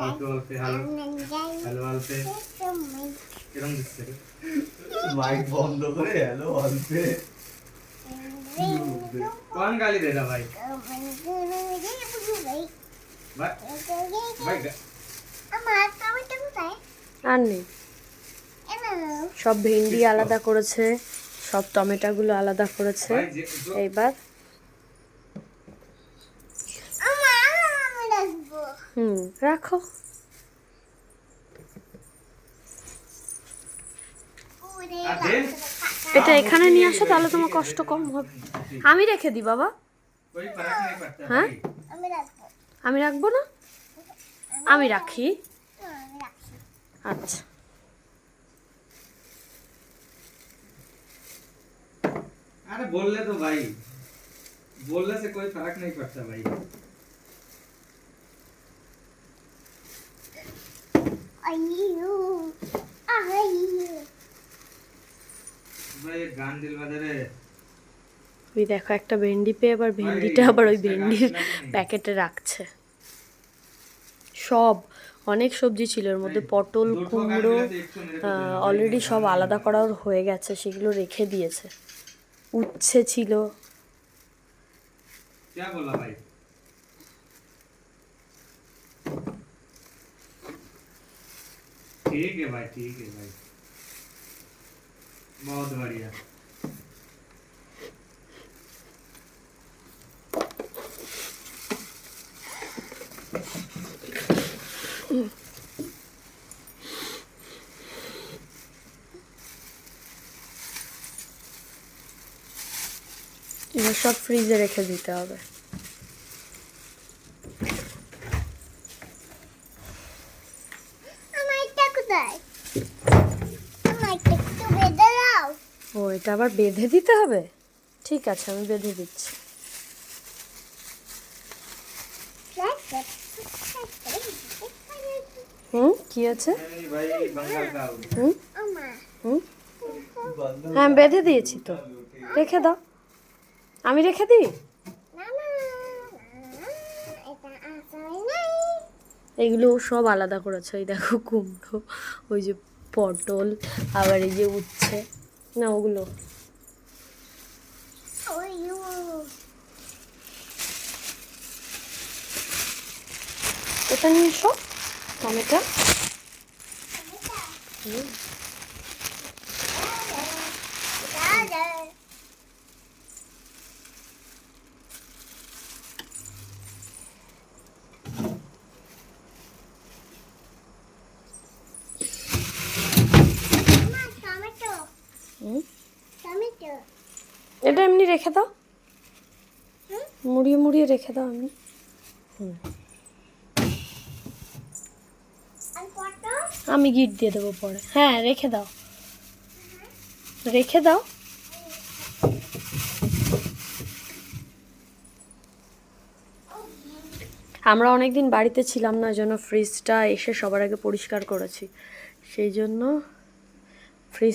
অল্পে অল্পে হালো হ্যালো অল্পে কিরম দিচ্ছে মাইক বন্ধ করে হ্যালো অল্পে कौन गाली दे रहा भाई भाई আর নেই, সব ভেন্ডি আলাদা করেছে, সব টমেটোগুলো আলাদা করেছে। এইবার রাখো। এটা এখানে নিয়ে আসো, তাহলে তোমার কষ্ট কম হবে। আমি রেখে দিই বাবা। হ্যাঁ, আমি রাখবো না, আমি রাখি। अच्छा अरे बोल ले तो भाई, बोलने से कोई फर्क नहीं पड़ता भाई। भाई गान दिलवा दे रे। ওই দেখো একটা ভেন্ডি পেয়ে আবার ভেন্ডিটা আবার ওই ভেন্ডির প্যাকেটে রাখছে। সব অনেক সবজি ছিল এর মধ্যে, পটল, কুমড়ো অলরেডি সব আলাদা করা হয়ে গেছে, সেগুলো রেখে দিয়েছে। উচ্ছে ছিল। क्या बोला भाई? ठीक है भाई, ठीक है भाई, बहुत बढ़िया। এগুলো সব ফ্রিজে রেখে দিতে হবে। ও এটা আবার বেঁধে দিতে হবে? ঠিক আছে, আমি বেঁধে দিচ্ছি। কি আছে? হ্যাঁ বেঁধে দিয়েছি তো, রেখে দাও। আমি রেখে দিই। এগুলো সব আলাদা করেছে। ওই দেখো কুমড়ো, ওই যে পটল, আবার এই যে উচ্ছে, না ওগুলো এটা নিয়ে এসো। টমেটো এটা এমনি রেখে দাও, মুড়িয়ে মুড়িয়ে রেখে দাও। আমি আমি গিট দিয়ে দেবো পরে। হ্যাঁ রেখে দাও, রেখে দাও। আমরা অনেকদিন বাড়িতে ছিলাম না, ওই জন্য ফ্রিজটা এসে সবার আগে পরিষ্কার করেছি, সেই জন্য